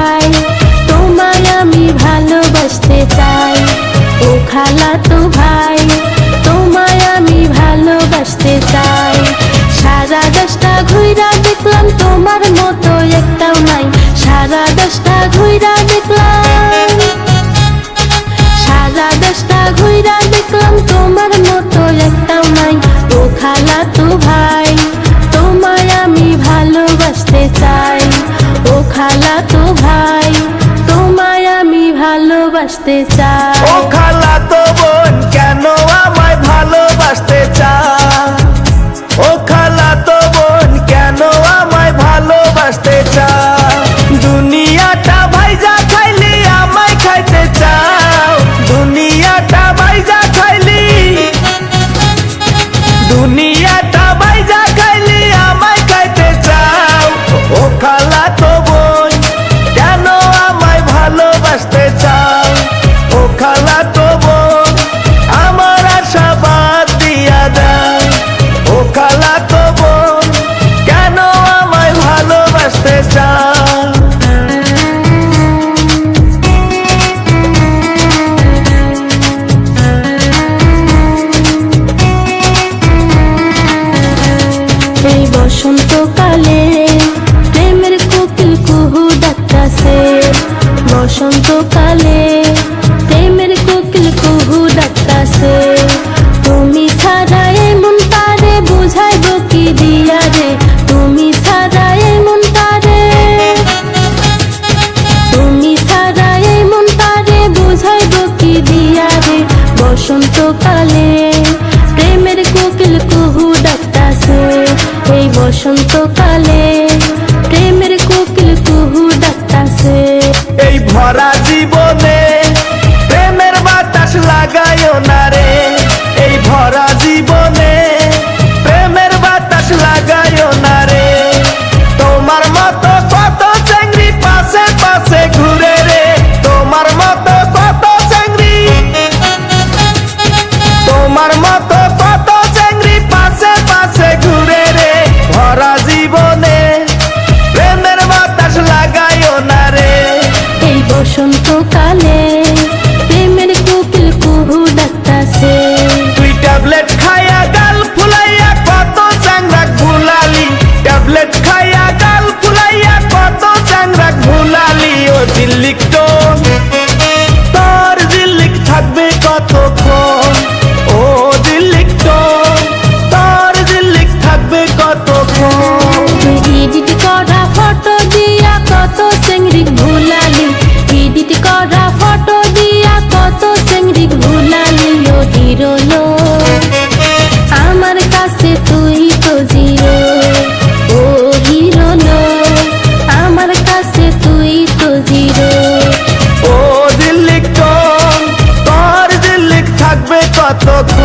ভাই, তোমায় আমি ভালোবাসতে চাই। ও খালাতো ভাই, তোমায় আমি ভালোবাসতে চাই। সারা দেশটা ঘুইরা দেখলাম, তোমার মতো একটাও নাই। সারা দেশটা ঘুইরা দেখলাম, সারা দেশটা ঘুইরা দেখলাম, তোমার মতো একটাও নাই। ও খালাতো ভাই, তোমায় আমি ভালোবাসতে চাই। ও খালাতো ভাই, তোমায় আমি ভালোবাসতে চাই। ও খালাতো বোন কেন আমায় ভালোবাসতে চায়? ও খালাতো বোন কেন আমায় ভালোবাসতে চায়? দুনিয়াটা ভাইজা খাইলি আমায় খাইতে চাও। দুনিয়াটা ভাইজা খাইলি, দুনিয়াটা ভাইজা খাইলি আমায় খাইতে চাও। ও খালাতো বোন কেন আমায় ভালোবাসতে চাও? ও খালাতো বোন আমার আশা বাদ দিয়া দাও। ও খালাতো বোন কেন আমায় ভালোবাসতে চাও? এই বসন্তকালে প্রেমের কোকিল কুহু ডাকতাছে। বসন্তকালে প্রেমের কোকিল কুহু ডাকতাছে। তুমি ছাড়া এই মন তারে বুঝাইব কি দিয়া রে? তুমি ছাড়া এই মন তারে, তুমি ছাড়া এই মন তারে বুঝাইব কি দিয়া রে? বসন্তকালে প্রেমের কোকিল কুহু ডাকতাছে। এই বসন্তকালে প্রেমের কোকিল কুহু ডাকতাছে। এই ভরা জীবনে প্রেমের বাতাস লাগায়ো না রে। এই ভরা জীবনে প্রেমের বাতাস লাগায়ো না রে। তোমার মতো কত চেংড়ি পাশে পাশে ঘুরে রে। তোমার মতো কত চেংড়ি, তোমার মতো কত চেংড়ি পাশে পাশে ঘুরে রে। ভরা জীবনে প্রেমের বাতাস লাগায়ো না রে। এই বসন্তকালে প্রেমের কোকিল কুহু ডাকতাছে। তুই ট্যাবলেট খাইয়া গাল ফুলাইয়া কত চাংরাক ভুলালি। ট্যাবলেট খাইয়া গাল ফুলাইয়া কত চাংরাক ভুলালি। ও দিল্লিক টোন তোর দিল্লিক থাকবে কতক্ষণ? ও দিল্লিক টোন তোর দিল্লিক থাকবে কতক্ষণ? তুই এডিট করা ফটো দিয়া কত চেংড়িক ভুলালি। এডিট করা ফটো দিয়া কত চেংড়িক ভুলালি। ও হিরো লো, আমার কাছে তুই তো জিরো। ও হিরো লো, আমার কাছে তুই তো জিরো। ও দিল্লিক টোন তোর দিল্লিক থাকবে কতক্ষণ?